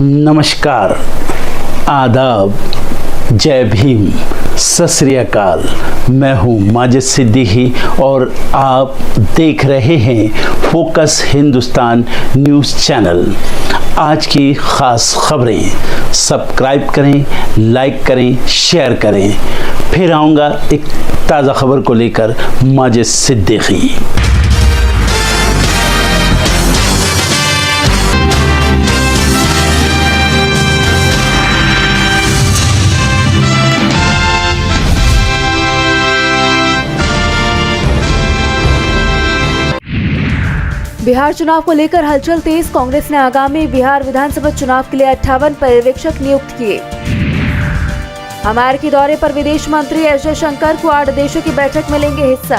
नमस्कार, आदाब, जय भीम, सत श्री अकाल। मैं हूँ माजिद सिद्दीकी और आप देख रहे हैं फोकस हिंदुस्तान न्यूज़ चैनल। आज की ख़ास खबरें सब्सक्राइब करें, लाइक करें, शेयर करें। फिर आऊँगा एक ताज़ा खबर को लेकर माजिद सिद्दीकी। बिहार चुनाव को लेकर हलचल तेज। कांग्रेस ने आगामी बिहार विधानसभा चुनाव के लिए 58 पर्यवेक्षक नियुक्त किए। अमेरिकी दौरे पर विदेश मंत्री एस जयशंकर को 8 देशों की बैठक में लेंगे हिस्सा।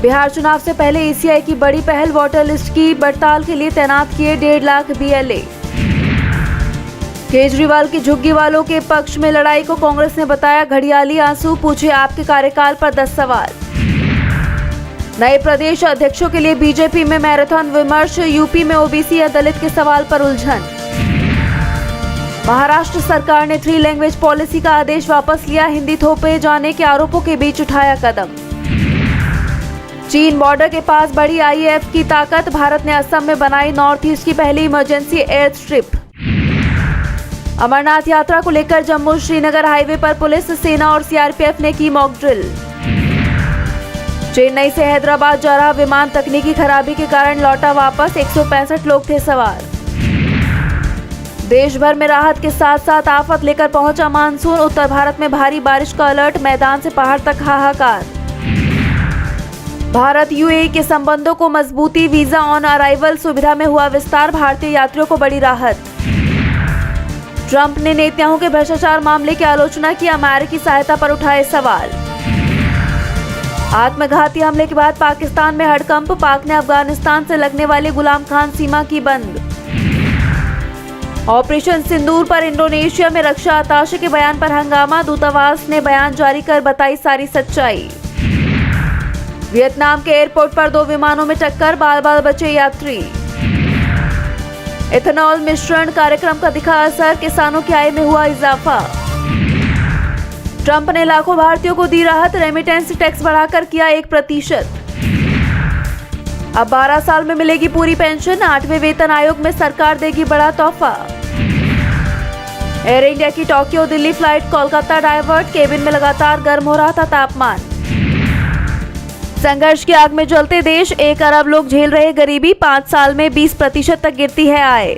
बिहार चुनाव से पहले ईसीआई की बड़ी पहल, वोटर लिस्ट की पड़ताल के लिए तैनात किए 1.5 लाख BLA। केजरीवाल की झुग्गी वालों के पक्ष में लड़ाई को कांग्रेस ने बताया घड़ियाली आंसू, पूछे आपके कार्यकाल पर 10 सवाल। नए प्रदेश अध्यक्षों के लिए बीजेपी में मैराथन विमर्श, यूपी में ओबीसी या दलित के सवाल पर उलझन। महाराष्ट्र सरकार ने 3 लैंग्वेज पॉलिसी का आदेश वापस लिया, हिंदी थोपे जाने के आरोपों के बीच उठाया कदम। चीन बॉर्डर के पास बढ़ी IAF की ताकत, भारत ने असम में बनाई नॉर्थ ईस्ट की पहली इमरजेंसी एयर स्ट्रिप। अमरनाथ यात्रा को लेकर जम्मू श्रीनगर हाईवे पर पुलिस, सेना और CRPF ने की मॉक ड्रिल। चेन्नई से हैदराबाद जा रहा विमान तकनीकी खराबी के कारण लौटा वापस, 165 लोग थे सवार। देश भर में राहत के साथ साथ आफत लेकर पहुंचा मानसून, उत्तर भारत में भारी बारिश का अलर्ट, मैदान से पहाड़ तक हाहाकार। भारत UAE के संबंधों को मजबूती, वीजा ऑन अराइवल सुविधा में हुआ विस्तार, भारतीय यात्रियों को बड़ी राहत। ट्रंप ने नेताओं के भ्रष्टाचार मामले की आलोचना की, अमेरिकी सहायता पर उठाए सवाल। आत्मघाती हमले के बाद पाकिस्तान में हड़कंप, पाक ने अफगानिस्तान से लगने वाली गुलाम खान सीमा की बंद। ऑपरेशन सिंदूर पर इंडोनेशिया में रक्षा अताशे के बयान पर हंगामा, दूतावास ने बयान जारी कर बताई सारी सच्चाई। वियतनाम के एयरपोर्ट पर 2 विमानों में टक्कर, बाल बाल बचे यात्री। इथेनॉल मिश्रण कार्यक्रम का दिखा असर, किसानों की आय में हुआ इजाफा। ट्रंप ने लाखों भारतीयों को दी राहत, रेमिटेंस टैक्स बढ़ाकर किया 1%। अब 12 साल में मिलेगी पूरी पेंशन, 8वें वेतन आयोग में सरकार देगी बड़ा तोहफा। एयर इंडिया की Tokyo Delhi flight Kolkata divert, cabin में लगातार गर्म हो रहा था तापमान। संघर्ष की आग में जलते देश, 1 अरब लोग झेल रहे गरीबी, 5 साल में 20% तक गिरती है आय।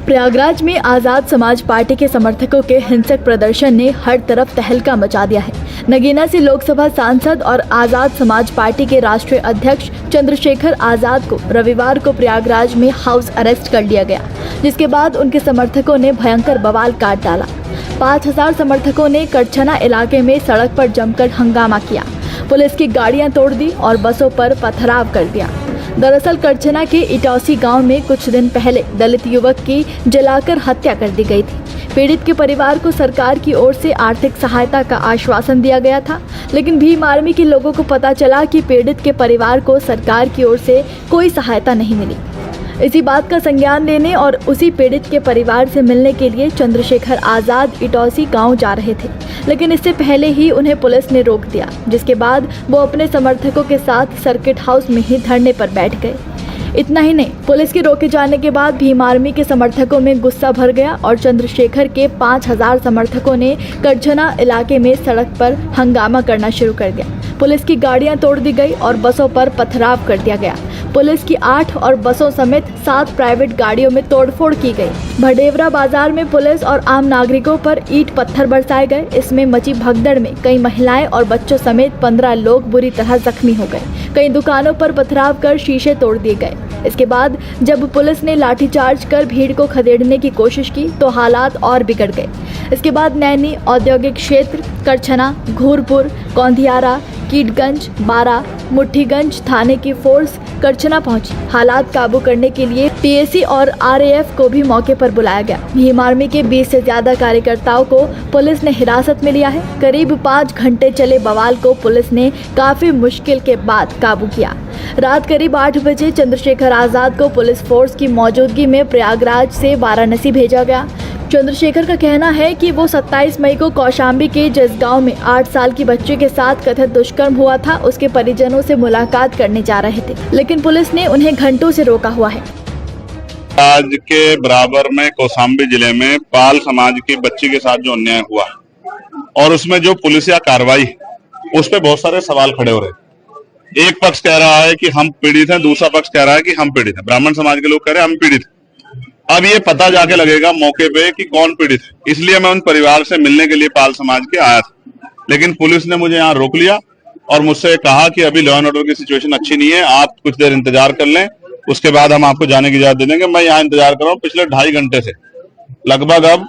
प्रयागराज में आजाद समाज पार्टी के समर्थकों के हिंसक प्रदर्शन ने हर तरफ तहलका मचा दिया है। नगीना से लोकसभा सांसद और आजाद समाज पार्टी के राष्ट्रीय अध्यक्ष चंद्रशेखर आजाद को रविवार को प्रयागराज में हाउस अरेस्ट कर लिया गया, जिसके बाद उनके समर्थकों ने भयंकर बवाल काट डाला। 5000 समर्थकों ने कड़छना इलाके में सड़क पर जमकर हंगामा किया, पुलिस की गाड़ियां तोड़ दी और बसों पर पथराव कर दिया। दरअसल कड़छना के इटौसी गांव में कुछ दिन पहले दलित युवक की जलाकर हत्या कर दी गई थी। पीड़ित के परिवार को सरकार की ओर से आर्थिक सहायता का आश्वासन दिया गया था, लेकिन भीम आर्मी के लोगों को पता चला कि पीड़ित के परिवार को सरकार की ओर से कोई सहायता नहीं मिली। इसी बात का संज्ञान लेने और उसी पीड़ित के परिवार से मिलने के लिए चंद्रशेखर आजाद इटौसी गांव जा रहे थे, लेकिन इससे पहले ही उन्हें पुलिस ने रोक दिया, जिसके बाद वो अपने समर्थकों के साथ सर्किट हाउस में ही धरने पर बैठ गए। इतना ही नहीं, पुलिस के रोके जाने के बाद भीम आर्मी के समर्थकों में गुस्सा भर गया और चंद्रशेखर के 5000 समर्थकों ने कड़छना इलाके में सड़क पर हंगामा करना शुरू कर दिया। पुलिस की गाड़ियां तोड़ दी गई और बसों पर पथराव कर दिया गया। पुलिस की 8 और बसों समेत 7 प्राइवेट गाड़ियों में तोड़फोड़ की गई। भडेवरा बाजार में पुलिस और आम नागरिकों पर ईंट पत्थर बरसाए गए। इसमें मची भगदड़ में कई महिलाएं और बच्चों समेत 15 लोग बुरी तरह जख्मी हो गए। कई दुकानों पर पथराव कर शीशे तोड़ दिए गए। इसके बाद जब पुलिस ने लाठीचार्ज कर भीड़ को खदेड़ने की कोशिश की तो हालात और बिगड़ गए। इसके बाद नैनी औद्योगिक क्षेत्र, करछना, घूरपुर, कौंधियारा, कीटगंज, बारा, मुट्ठीगंज थाने की फोर्स करछना पहुंची। हालात काबू करने के लिए पीएसी और आरएएफ को भी मौके पर बुलाया गया। भीम आर्मी के 20 से ज्यादा कार्यकर्ताओं को पुलिस ने हिरासत में लिया है। करीब 5 घंटे चले बवाल को पुलिस ने काफी मुश्किल के बाद काबू किया। रात करीब 8 बजे चंद्रशेखर आजाद को पुलिस फोर्स की मौजूदगी में प्रयागराज से वाराणसी भेजा गया। चंद्रशेखर का कहना है कि वो 27 मई को कौशाम्बी के जसगांव में 8 साल की बच्चे के साथ कथित दुष्कर्म हुआ था। उसके परिजनों से मुलाकात करने जा रहे थे, लेकिन पुलिस ने उन्हें घंटों से रोका हुआ है। आज के बराबर में कौशाम्बी जिले में पाल समाज की बच्ची के साथ जो अन्याय हुआ और उसमें जो पुलिसिया कार्रवाई, उस पर बहुत सारे सवाल खड़े हो रहे। एक पक्ष कह रहा है कि हम पीड़ित हैं, दूसरा पक्ष कह रहा है कि हम पीड़ित हैं। ब्राह्मण समाज के लोग कह रहे हैं हम पीड़ित हैं। अब ये पता जाके लगेगा मौके पे कि कौन पीड़ित है। इसलिए मैं उन परिवार से मिलने के लिए पाल समाज के आया था, लेकिन पुलिस ने मुझे यहाँ रोक लिया और मुझसे कहा कि अभी लॉ एंड ऑर्डर की सिचुएशन अच्छी नहीं है, आप कुछ देर इंतजार कर लें, उसके बाद हम आपको जाने की इजाजत दे देंगे। मैं यहाँ इंतजार कर रहा हूँ पिछले 2.5 घंटे से, लगभग अब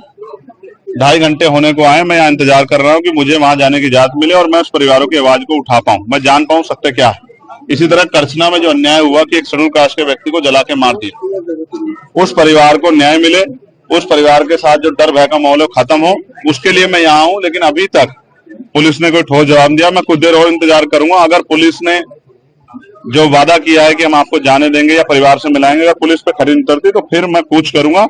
2.5 घंटे होने को आए। मैं यहाँ इंतजार कर रहा हूँ कि मुझे वहां जाने की इजाजत मिले और मैं उस परिवारों की आवाज को उठा पाऊं, मैं जान पाऊं सत्य क्या है। इसी तरह करछना में जो अन्याय हुआ कि एक शेड्यूल कास्ट के व्यक्ति को जला के मार दिया, उस परिवार को न्याय मिले, उस परिवार के साथ जो डर भय का माहौल है खत्म हो, उसके लिए मैं यहाँ हूँ। लेकिन अभी तक पुलिस ने कोई ठोस जवाब दिया। मैं कुछ देर और इंतजार करूंगा। अगर पुलिस ने जो वादा किया है कि हम आपको जाने देंगे या परिवार से मिलाएंगे, अगर पुलिस पे खरी उतरती तो फिर मैं पूछ करूंगा।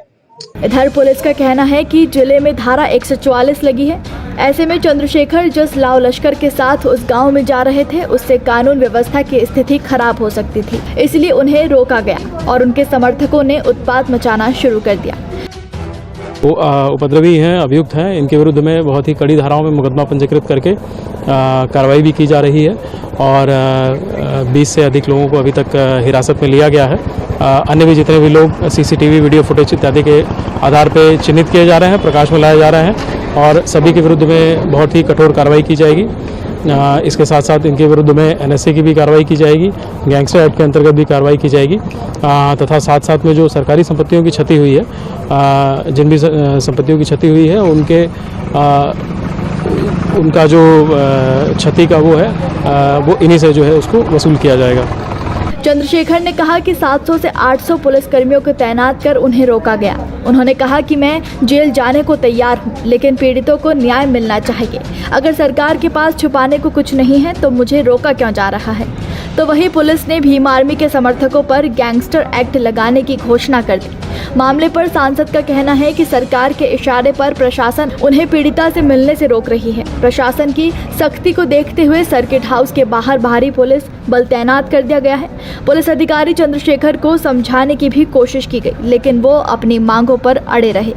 इधर पुलिस का कहना है कि जिले में धारा 144 लगी है। ऐसे में चंद्रशेखर जिस लाव लश्कर के साथ उस गांव में जा रहे थे, उससे कानून व्यवस्था की स्थिति खराब हो सकती थी, इसलिए उन्हें रोका गया और उनके समर्थकों ने उत्पात मचाना शुरू कर दिया। वो उपद्रवी हैं, अभियुक्त हैं। इनके विरुद्ध में बहुत ही कड़ी धाराओं में मुकदमा पंजीकृत करके कार्रवाई भी की जा रही है और 20 से अधिक लोगों को अभी तक हिरासत में लिया गया है। अन्य भी जितने भी लोग सीसीटीवी वीडियो फुटेज इत्यादि के आधार पर चिन्हित किए जा रहे हैं, प्रकाश में लाए जा रहे हैं और सभी के विरुद्ध में बहुत ही कठोर कार्रवाई की जाएगी। इसके साथ साथ इनके विरुद्ध में एनएसए की भी कार्रवाई की जाएगी, गैंगस्टर एक्ट के अंतर्गत भी कार्रवाई की जाएगी तथा साथ साथ में जो सरकारी संपत्तियों की क्षति हुई है, जिन भी संपत्तियों की क्षति हुई है उनका जो क्षति का वो है वो इन्हीं से जो है उसको वसूल किया जाएगा। चंद्रशेखर ने कहा कि 700 से 800 पुलिसकर्मियों को तैनात कर उन्हें रोका गया। उन्होंने कहा कि मैं जेल जाने को तैयार हूं, लेकिन पीड़ितों को न्याय मिलना चाहिए। अगर सरकार के पास छुपाने को कुछ नहीं है तो मुझे रोका क्यों जा रहा है। तो वहीं पुलिस ने भीम आर्मी के समर्थकों पर गैंगस्टर एक्ट लगाने की घोषणा कर दी। मामले पर सांसद का कहना है कि सरकार के इशारे पर प्रशासन उन्हें पीड़िता से मिलने से रोक रही है। प्रशासन की सख्ती को देखते हुए सर्किट हाउस के बाहर भारी पुलिस बल तैनात कर दिया गया है। पुलिस अधिकारी चंद्रशेखर को समझाने की भी कोशिश की गई, लेकिन वो अपनी मांगों पर अड़े रहे।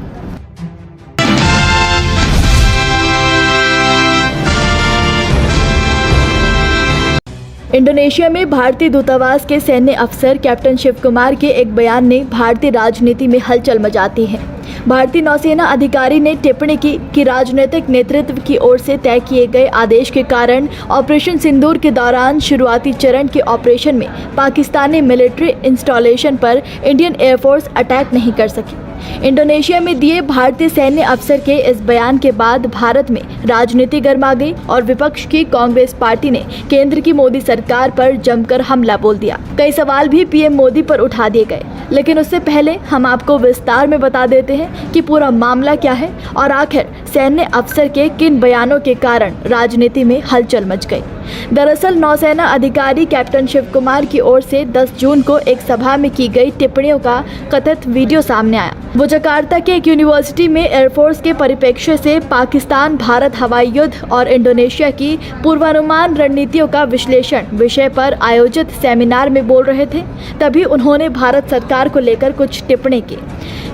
इंडोनेशिया में भारतीय दूतावास के सैन्य अफसर कैप्टन शिव कुमार के एक बयान ने भारतीय राजनीति में हलचल मचाती है। भारतीय नौसेना अधिकारी ने टिप्पणी की कि राजनीतिक नेतृत्व की ओर से तय किए गए आदेश के कारण ऑपरेशन सिंदूर के दौरान शुरुआती चरण के ऑपरेशन में पाकिस्तानी मिलिट्री इंस्टॉलेशन पर इंडियन एयरफोर्स अटैक नहीं कर सकी। इंडोनेशिया में दिए भारतीय सैन्य अफसर के इस बयान के बाद भारत में राजनीति गर्मा गई और विपक्ष की कांग्रेस पार्टी ने केंद्र की मोदी सरकार पर जमकर हमला बोल दिया। कई सवाल भी पीएम मोदी पर उठा दिए गए, लेकिन उससे पहले हम आपको विस्तार में बता देते हैं कि पूरा मामला क्या है और आखिर सैन्य अफसर के किन बयानों के कारण राजनीति में हलचल मच गई। दरअसल नौसेना अधिकारी कैप्टन शिव कुमार की ओर से 10 जून को एक सभा में की गई टिप्पणियों का कथित वीडियो सामने आया। वो जकार्ता के एक यूनिवर्सिटी में एयरफोर्स के परिप्रेक्ष्य से पाकिस्तान भारत हवाई युद्ध और इंडोनेशिया की पूर्वानुमान रणनीतियों का विश्लेषण विषय पर आयोजित सेमिनार में बोल रहे थे। तभी उन्होंने भारत सरकार को लेकर कुछ टिप्पणी की।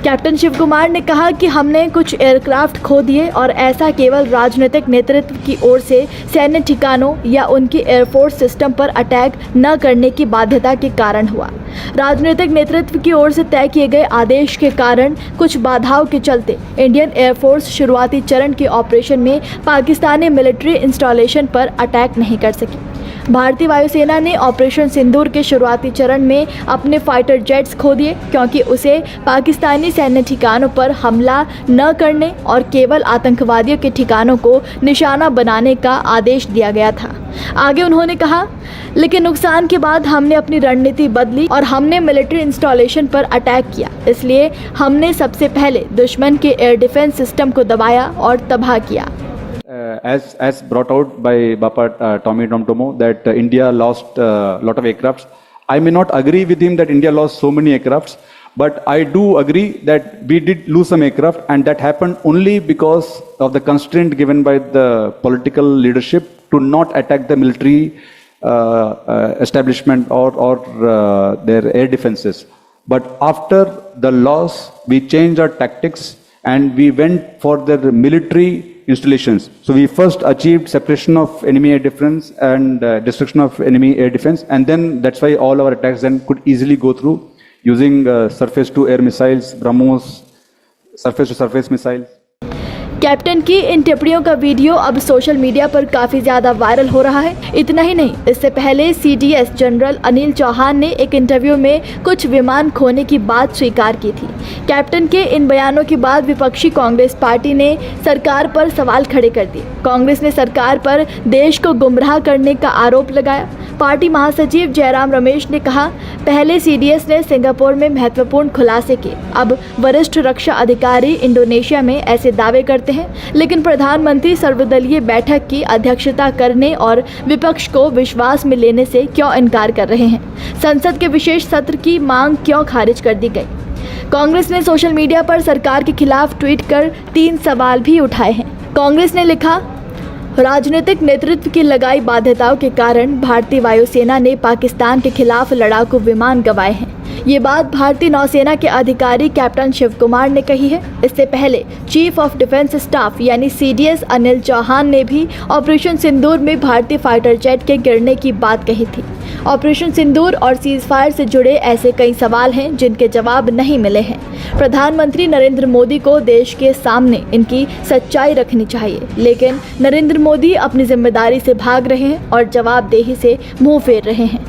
कैप्टन शिव कुमार ने कहा कि हमने कुछ एयरक्राफ्ट खो दिए और ऐसा केवल राजनीतिक नेतृत्व की ओर से सैन्य ठिकानों या उनकी एयरफोर्स सिस्टम पर अटैक न करने की बाध्यता के कारण हुआ। राजनीतिक नेतृत्व की ओर से तय किए गए आदेश के कारण कुछ बाधाओं के चलते इंडियन एयरफोर्स शुरुआती चरण के ऑपरेशन में पाकिस्तानी मिलिट्री इंस्टॉलेशन पर अटैक नहीं कर सकी। भारतीय वायुसेना ने ऑपरेशन सिंदूर के शुरुआती चरण में अपने फाइटर जेट्स खो दिए क्योंकि उसे पाकिस्तानी सैन्य ठिकानों पर हमला न करने और केवल आतंकवादियों के ठिकानों को निशाना बनाने का आदेश दिया गया था। आगे उन्होंने कहा, लेकिन नुकसान के बाद हमने अपनी रणनीति बदली और हमने मिलिट्री इंस्टॉलेशन पर अटैक किया। इसलिए हमने सबसे पहले दुश्मन के एयर डिफेंस सिस्टम को दबाया और तबाह किया। As brought out by Bapa Tommy Tomtomo that India lost a lot of aircrafts. I may not agree with him that India lost so many aircrafts, but I do agree that we did lose some aircraft, and that happened only because of the constraint given by the political leadership to not attack the military establishment or their air defenses. But after the loss, we changed our tactics and we went for the military installations. So we first achieved separation of enemy air defense and destruction of enemy air defense, and then that's why all our attacks then could easily go through using surface to air missiles, BrahMos, surface to surface missiles. Captain की इन टिप्पणियों का video अब social media पर काफी ज्यादा viral हो रहा है। इतना ही नहीं, इससे पहले CDS जनरल अनिल चौहान ने एक इंटरव्यू में कुछ विमान खोने की बात स्वीकार की थी। कैप्टन के इन बयानों के बाद विपक्षी कांग्रेस पार्टी ने सरकार पर सवाल खड़े कर दिए। कांग्रेस ने सरकार पर देश को गुमराह करने का आरोप लगाया। पार्टी महासचिव जयराम रमेश ने कहा, पहले CDS ने सिंगापुर में महत्वपूर्ण खुलासे किए, अब वरिष्ठ रक्षा अधिकारी इंडोनेशिया में ऐसे दावे करते हैं, लेकिन प्रधानमंत्री सर्वदलीय बैठक की अध्यक्षता करने और विपक्ष को विश्वास में लेने से क्यों इनकार कर रहे हैं? संसद के विशेष सत्र की मांग क्यों खारिज कर दी गई? कांग्रेस ने सोशल मीडिया पर सरकार के खिलाफ ट्वीट कर 3 सवाल भी उठाए हैं। कांग्रेस ने लिखा, राजनीतिक नेतृत्व की लगाई बाध्यताओं के कारण भारतीय वायुसेना ने पाकिस्तान के खिलाफ लड़ाकू विमान गंवाए हैं। ये बात भारतीय नौसेना के अधिकारी कैप्टन शिव कुमार ने कही है। इससे पहले चीफ ऑफ डिफेंस स्टाफ यानी CDS अनिल चौहान ने भी ऑपरेशन सिंदूर में भारतीय फाइटर जेट के गिरने की बात कही थी। ऑपरेशन सिंदूर और सीजफायर से जुड़े ऐसे कई सवाल हैं जिनके जवाब नहीं मिले हैं। प्रधानमंत्री नरेंद्र मोदी को देश के सामने इनकी सच्चाई रखनी चाहिए, लेकिन नरेंद्र मोदी अपनी जिम्मेदारी से भाग रहे हैं और जवाबदेही से मुंह फेर रहे हैं।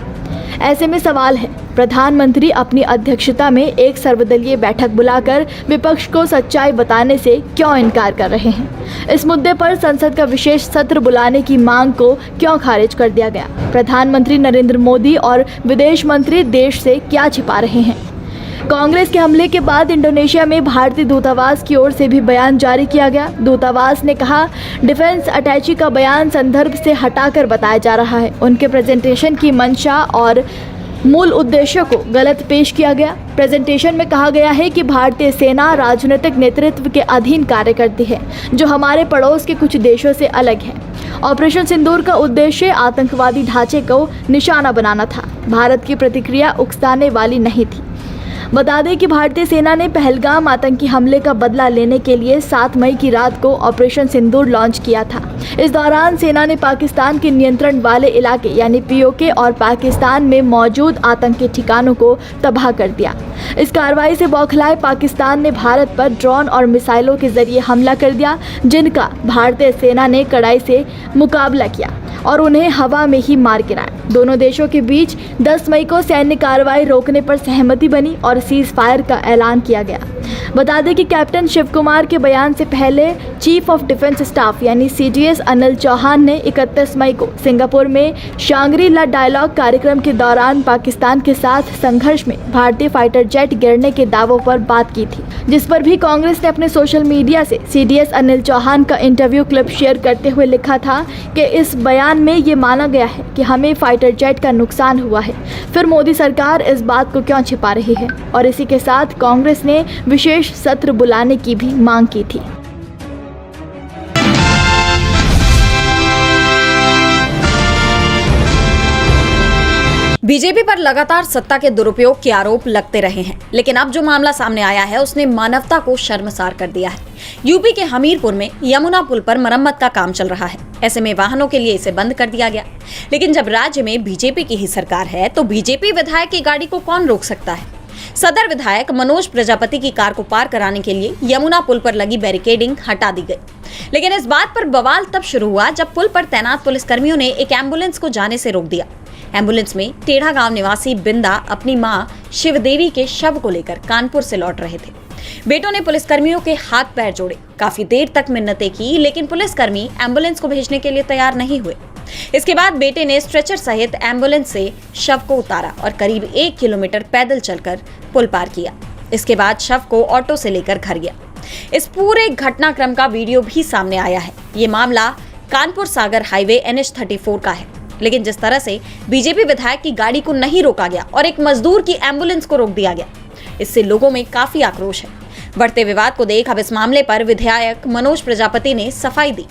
ऐसे में सवाल है, प्रधानमंत्री अपनी अध्यक्षता में एक सर्वदलीय बैठक बुलाकर विपक्ष को सच्चाई बताने से क्यों इनकार कर रहे हैं? इस मुद्दे पर संसद का विशेष सत्र बुलाने की मांग को क्यों खारिज कर दिया गया? प्रधानमंत्री नरेंद्र मोदी और विदेश मंत्री देश से क्या छिपा रहे हैं? कांग्रेस के हमले के बाद इंडोनेशिया में भारतीय दूतावास की ओर से भी बयान जारी किया गया। दूतावास ने कहा, डिफेंस अटैची का बयान संदर्भ से हटाकर बताया जा रहा है। उनके प्रेजेंटेशन की मंशा और मूल उद्देश्यों को गलत पेश किया गया। प्रेजेंटेशन में कहा गया है कि भारतीय सेना राजनीतिक नेतृत्व के अधीन कार्य करती है, जो हमारे पड़ोस के कुछ देशों से अलग है। ऑपरेशन सिंदूर का उद्देश्य आतंकवादी ढांचे को निशाना बनाना था। भारत की प्रतिक्रिया उकसाने वाली नहीं थी। बता दें कि भारतीय सेना ने पहलगाम आतंकी हमले का बदला लेने के लिए 7 मई की रात को ऑपरेशन सिंदूर लॉन्च किया था। इस दौरान सेना ने पाकिस्तान के नियंत्रण वाले इलाके यानी POK और पाकिस्तान में मौजूद आतंकी ठिकानों को तबाह कर दिया। इस कार्रवाई से बौखलाए पाकिस्तान ने भारत पर ड्रोन और मिसाइलों के जरिए हमला कर दिया, जिनका भारतीय सेना ने कड़ाई से मुकाबला किया और उन्हें हवा में ही मार गिराया। दोनों देशों के बीच 10 मई को सैन्य कार्रवाई रोकने पर सहमति बनी और सीज फायर का ऐलान किया गया। बता दें कि कैप्टन शिव कुमार के बयान से पहले चीफ ऑफ डिफेंस स्टाफ यानी CDS अनिल चौहान ने 31 मई को सिंगापुर में शांग्री-ला डायलॉग कार्यक्रम के दौरान पाकिस्तान के साथ संघर्ष में भारतीय फाइटर जेट गिरने के दावों पर बात की थी, जिस पर भी कांग्रेस ने अपने सोशल मीडिया से CDS अनिल चौहान का इंटरव्यू क्लिप शेयर करते हुए लिखा था कि इस बयान में ये माना गया है कि हमें फाइटर जेट का नुकसान हुआ है, फिर मोदी सरकार इस बात को क्यों छिपा रही है? और इसी के साथ कांग्रेस ने विशेष सत्र बुलाने की भी मांग की थी। बीजेपी पर लगातार सत्ता के दुरुपयोग के आरोप लगते रहे हैं, लेकिन अब जो मामला सामने आया है उसने मानवता को शर्मसार कर दिया है। यूपी के हमीरपुर में यमुना पुल पर मरम्मत का काम चल रहा है। ऐसे में वाहनों के लिए इसे बंद कर दिया गया। लेकिन जब राज्य में बीजेपी की ही सरकार है तो बीजेपी विधायक की गाड़ी को कौन रोक सकता है? सदर विधायक मनोज प्रजापति की कार को पार कराने के लिए यमुना पुल पर लगी बैरिकेडिंग हटा दी गई। लेकिन इस बात पर बवाल तब शुरू हुआ जब पुल पर तैनात पुलिसकर्मियों ने एक एम्बुलेंस को जाने से रोक दिया। एम्बुलेंस में टेढ़ा गांव निवासी बिंदा अपनी मां शिवदेवी के शव को लेकर कानपुर से लौट रहे थे। बेटों ने पुलिसकर्मियों के हाथ पैर जोड़े, काफी देर तक मिन्नतें की, लेकिन पुलिसकर्मी एम्बुलेंस को भेजने के लिए तैयार नहीं हुए। इसके बाद बेटे ने स्ट्रेचर सहित एम्बुलेंस से शव को उतारा और करीब 1 किलोमीटर पैदल चलकर पुल पार किया। इसके बाद शव को ऑटो से लेकर घर गया। इस पूरे घटनाक्रम का वीडियो भी सामने आया है। ये मामला कानपुर सागर हाईवे NH34 का है। लेकिन जिस तरह से बीजेपी विधायक की गाड़ी को नहीं रोका गया और एक मजदूर की एम्बुलेंस को रोक दिया गया, इससे लोगों में काफी आक्रोश है। बढ़ते विवाद को देख अब इस मामले पर विधायक मनोज प्रजापति ने सफाई दी।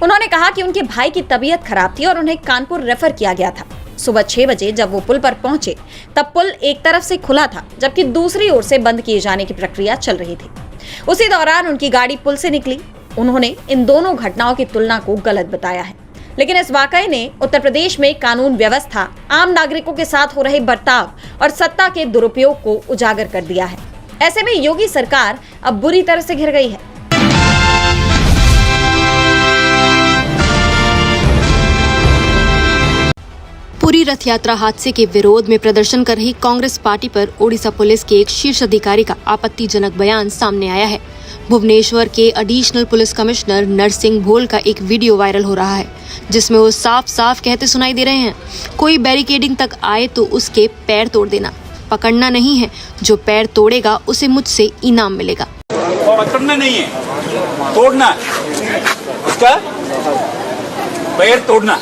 उन्होंने कहा कि उनके भाई की तबीयत खराब थी और उन्हें कानपुर रेफर किया गया था। सुबह 6 बजे जब वो पुल पर पहुंचे तब पुल एक तरफ से खुला था, जबकि दूसरी ओर से बंद किए जाने की प्रक्रिया चल रही थी। उसी दौरान उनकी गाड़ी पुल से निकली। उन्होंने इन दोनों घटनाओं की तुलना को गलत बताया है। लेकिन इस वाकये ने उत्तर प्रदेश में कानून व्यवस्था, आम नागरिकों के साथ हो रहे बर्ताव और सत्ता के दुरुपयोग को उजागर कर दिया है। ऐसे में योगी सरकार अब बुरी तरह से घिर गई है। पुरी रथ यात्रा हादसे के विरोध में प्रदर्शन कर रही कांग्रेस पार्टी पर ओडिशा पुलिस के एक शीर्ष अधिकारी का आपत्तिजनक बयान सामने आया है। भुवनेश्वर के एडिशनल पुलिस कमिश्नर नरसिंह भोल का एक वीडियो वायरल हो रहा है, जिसमें वो साफ साफ कहते सुनाई दे रहे हैं, कोई बैरिकेडिंग तक आए तो उसके पैर तोड़ देना, पकड़ना नहीं है, जो पैर तोड़ेगा उसे मुझसे इनाम मिलेगा। पकड़ना नहीं है, तोड़ना, उसका पैर तोड़ना,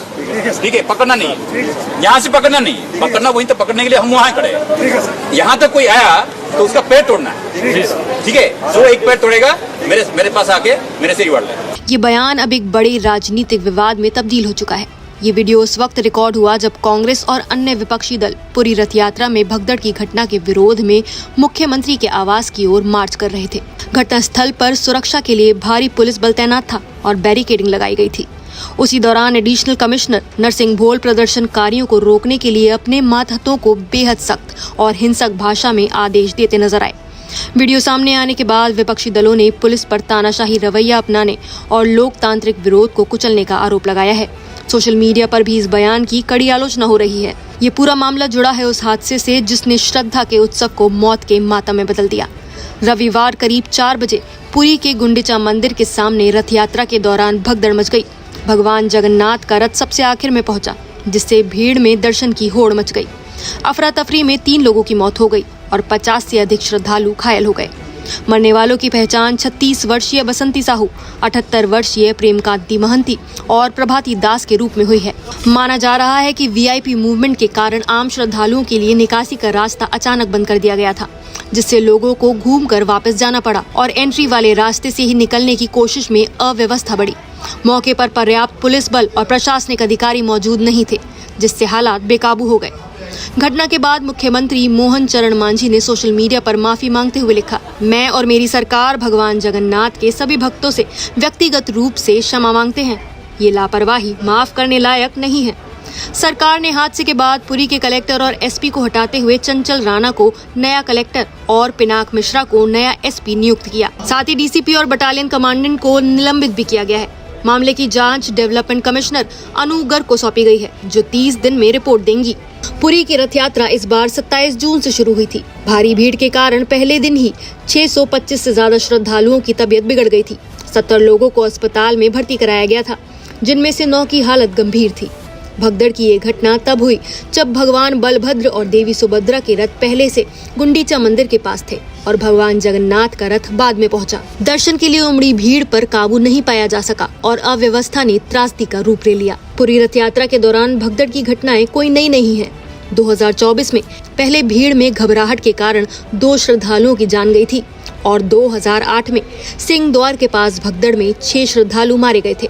ठीक है, पकड़ना नहीं है। यहाँ से पकड़ना नहीं है, पकड़ना वहीं तो पकड़ने के लिए हम वहाँ खड़े हैं। यहाँ तक कोई आया तो उसका पैर तोड़ना है, ठीक है, जो एक पैर तोड़ेगा मेरे पास आके मेरे से रिवार्ड ले। ये बयान अब एक बड़े राजनीतिक विवाद में तब्दील हो चुका है। ये वीडियो उस वक्त रिकॉर्ड हुआ जब कांग्रेस और अन्य विपक्षी दल पुरी रथ यात्रा में भगदड़ की घटना के विरोध में मुख्यमंत्री के आवास की ओर मार्च कर रहे थे। घटनास्थल पर सुरक्षा के लिए भारी पुलिस बल तैनात था और बैरिकेडिंग लगाई गई थी। उसी दौरान एडिशनल कमिश्नर नरसिंह भोल प्रदर्शनकारियों को रोकने के लिए अपने मातहतों को बेहद सख्त और हिंसक भाषा में आदेश देते नजर आए। वीडियो सामने आने के बाद विपक्षी दलों ने पुलिस पर तानाशाही रवैया अपनाने और लोकतांत्रिक विरोध को कुचलने का आरोप लगाया है। सोशल मीडिया पर भी इस बयान की कड़ी आलोचना हो रही है। ये पूरा मामला जुड़ा है उस हादसे से जिसने श्रद्धा के उत्सव को मौत के मातम में बदल दिया। रविवार करीब 4 बजे पुरी के गुंडीचा मंदिर के सामने रथ यात्रा के दौरान भगदड़ मच गई। भगवान जगन्नाथ का रथ सबसे आखिर में पहुंचा, जिससे भीड़ में दर्शन की होड़ मच गई। अफरा तफरी में 3 लोगों की मौत हो गई और 50 से अधिक श्रद्धालु घायल हो गए। मरने वालों की पहचान 36 वर्षीय बसंती साहू, 78 वर्षीय प्रेमकांति महंती और प्रभाती दास के रूप में हुई है। माना जा रहा है कि वीआईपी मूवमेंट के कारण आम श्रद्धालुओं के लिए निकासी का रास्ता अचानक बंद कर दिया गया था, जिससे लोगों को घूमकर वापस जाना पड़ा और एंट्री वाले रास्ते से ही निकलने की कोशिश में अव्यवस्था बढ़ी। मौके पर पर्याप्त पुलिस बल और प्रशासनिक अधिकारी मौजूद नहीं थे, जिससे हालात बेकाबू हो गए। घटना के बाद मुख्यमंत्री मोहन चरण मांझी ने सोशल मीडिया पर माफी मांगते हुए लिखा, मैं और मेरी सरकार भगवान जगन्नाथ के सभी भक्तों से व्यक्तिगत रूप से क्षमा मांगते हैं। ये लापरवाही माफ करने लायक नहीं है। सरकार ने हादसे के बाद पुरी के कलेक्टर और एसपी को हटाते हुए चंचल राणा को नया कलेक्टर और पिनाक मिश्रा को नया एसपी नियुक्त किया। साथ ही डीसीपी और बटालियन कमांडेंट को निलंबित भी किया गया है। मामले की जांच डेवलपमेंट कमिश्नर अनु गर्ग को सौंपी गई है, जो 30 दिन में रिपोर्ट देंगी। पुरी की रथ यात्रा इस बार 27 जून से शुरू हुई थी। भारी भीड़ के कारण पहले दिन ही 625 से ज्यादा श्रद्धालुओं की तबीयत बिगड़ गई थी। 70 लोगों को अस्पताल में भर्ती कराया गया था, जिनमें से 9 की हालत गंभीर थी। भगदड़ की ये घटना तब हुई जब भगवान बलभद्र और देवी सुभद्रा के रथ पहले से गुंडीचा मंदिर के पास थे और भगवान जगन्नाथ का रथ बाद में पहुंचा। दर्शन के लिए उमड़ी भीड़ पर काबू नहीं पाया जा सका और अव्यवस्था ने त्रासदी का रूप ले लिया। पुरी रथ यात्रा के दौरान भगदड़ की घटनाएं कोई नई नहीं है। 2024 में पहले भीड़ में घबराहट के कारण 2 श्रद्धालुओं की जान गई थी और 2008 में सिंह द्वार के पास भगदड़ में 6 श्रद्धालु मारे गए थे।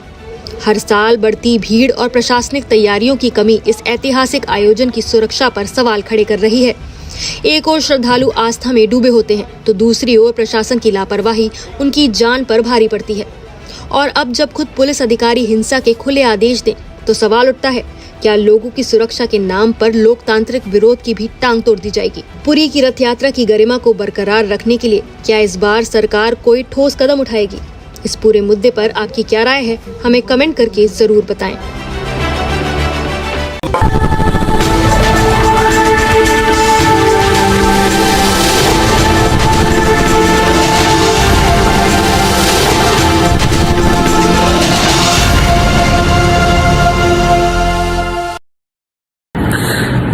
हर साल बढ़ती भीड़ और प्रशासनिक तैयारियों की कमी इस ऐतिहासिक आयोजन की सुरक्षा पर सवाल खड़े कर रही है। एक ओर श्रद्धालु आस्था में डूबे होते हैं तो दूसरी ओर प्रशासन की लापरवाही उनकी जान पर भारी पड़ती है। और अब जब खुद पुलिस अधिकारी हिंसा के खुले आदेश दें तो सवाल उठता है क्या लोगों की सुरक्षा के नाम पर लोकतांत्रिक विरोध की भी टांग तोड़ दी जाएगी? पुरी की रथ यात्रा की गरिमा को बरकरार रखने के लिए क्या इस बार सरकार कोई ठोस कदम उठाएगी? इस पूरे मुद्दे पर आपकी क्या राय है, हमें कमेंट करके जरूर बताएं।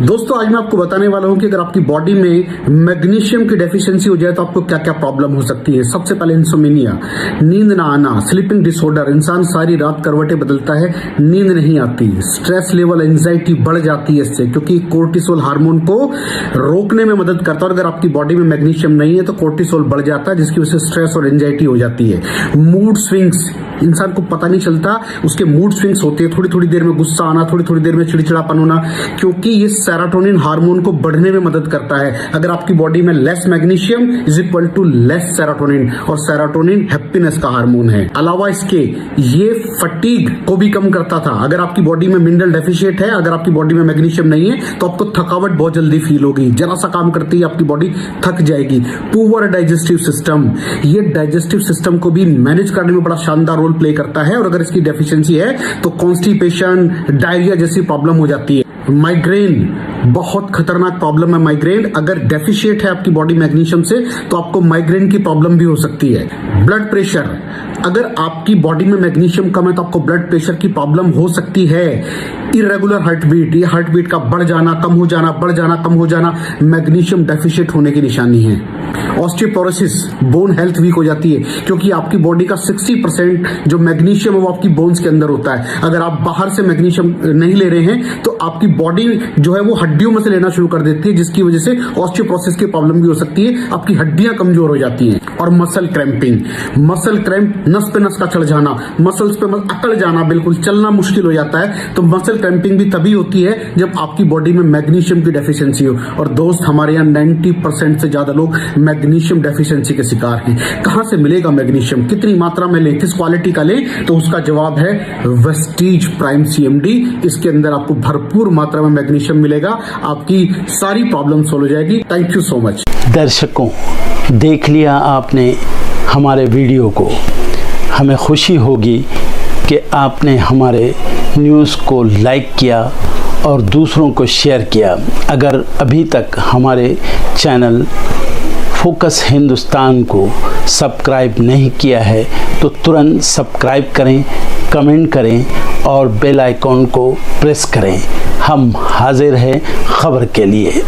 दोस्तों आज मैं आपको बताने वाला हूं कि अगर आपकी बॉडी में मैग्नीशियम की डेफिशिएंसी हो जाए तो आपको क्या क्या प्रॉब्लम हो सकती है। सबसे पहले इंसोमेनिया, नींद ना आना, स्लीपिंग डिसऑर्डर, इंसान सारी रात करवटें बदलता है, नींद नहीं आती, स्ट्रेस लेवल, एंजाइटी बढ़ जाती है इससे, क्योंकि कोर्टिसोल हार्मोन को रोकने में मदद करता है। और अगर आपकी बॉडी में मैग्नीशियम नहीं है तो कोर्टिसोल बढ़ जाता है, जिसकी वजह से स्ट्रेस और एंजाइटी हो जाती है। मूड स्विंग्स, इंसान को पता नहीं चलता उसके मूड स्विंग्स होते हैं, थोड़ी थोड़ी देर में गुस्सा आना, थोड़ी थोड़ी देर में चिड़चिड़ापन होना, क्योंकि ये सेरोटोनिन हार्मोन को बढ़ने में मदद करता है। अगर आपकी बॉडी में less magnesium is equal to less serotonin, और सेरोटोनिन हैप्पीनेस का हार्मोन है। अलावा इसके ये फटीग को भी कम करता था। अगर आपकी बॉडी में मिनरल डेफिशिएट है, अगर आपकी बॉडी में मैग्नीशियम नहीं है तो आपको थकावट बहुत जल्दी फील होगी, जरा सा काम करती है आपकी बॉडी थक जाएगी। पुअर डाइजेस्टिव सिस्टम, ये डाइजेस्टिव सिस्टम को भी मैनेज करने में बड़ा शानदार रोल प्ले करता है, और अगर इसकी डेफिशिएंसी है तो कॉन्स्टिपेशन, डायरिया जैसी प्रॉब्लम हो जाती है। माइग्रेन, बहुत खतरनाक प्रॉब्लम है माइग्रेन। अगर डेफिशिएट है आपकी बॉडी मैग्नीशियम से तो आपको माइग्रेन की प्रॉब्लम भी हो सकती है। ब्लड प्रेशर, अगर आपकी बॉडी में मैग्नीशियम कम है तो आपको ब्लड प्रेशर की प्रॉब्लम हो सकती है। इरेगुलर हार्ट बीट, ये हार्ट बीट का बढ़ जाना, कम हो जाना, बढ़ जाना, कम हो जाना, मैग्नीशियम डेफिशिएट होने की निशानी है। ऑस्टियोपोरोसिस, बोन हेल्थ वीक हो जाती है, क्योंकि आपकी बॉडी का 60% जो मैग्नीशियम है वो आपकी बोन्स के अंदर होता है। अगर आप बाहर से मैग्नीशियम नहीं ले रहे हैं तो आपकी बॉडी जो है वो हड्डियों में से लेना शुरू कर देती है, जिसकी वजह से ऑस्टियोपोरोसिस की प्रॉब्लम भी हो सकती है, आपकी हड्डियां कमजोर हो जाती हैं। और मसल क्रैम्पिंग, मसल क्रैम्प, नस पे नस का चढ़ जाना, मसल्स पे अकड़ जाना, बिल्कुल चलना मुश्किल हो जाता है। तो मसल क्रैम्पिंग भी तभी होती है जब आपकी बॉडी में मैग्नीशियम की डेफिशिएंसी हो। और दोस्त, हमारे यहाँ 90% से ज्यादा लोग मैग्नीशियम डेफिशिएंसी के शिकार हैं। कहां से मिलेगा मैग्नीशियम, कितनी मात्रा में लें, किस क्वालिटी का लें? तो उसका जवाब है वेस्टीज प्राइम CMD। इसके अंदर आपको भरपूर मात्रा में मैग्नीशियम मिलेगा, आपकी सारी प्रॉब्लम सॉल्व हो जाएगी। Thank you so much. दर्शकों, देख लिया आपने हमारे वीडियो को। हमें खुशी होगी कि आपने हमारे न्यूज़ को लाइक किया और दूसरों को शेयर किया। अगर अभी तक हमारे चैनल फोकस हिंदुस्तान को सब्सक्राइब नहीं किया है तो तुरंत सब्सक्राइब करें, कमेंट करें और बेल आइकॉन को प्रेस करें। हम हाजिर हैं खबर के लिए।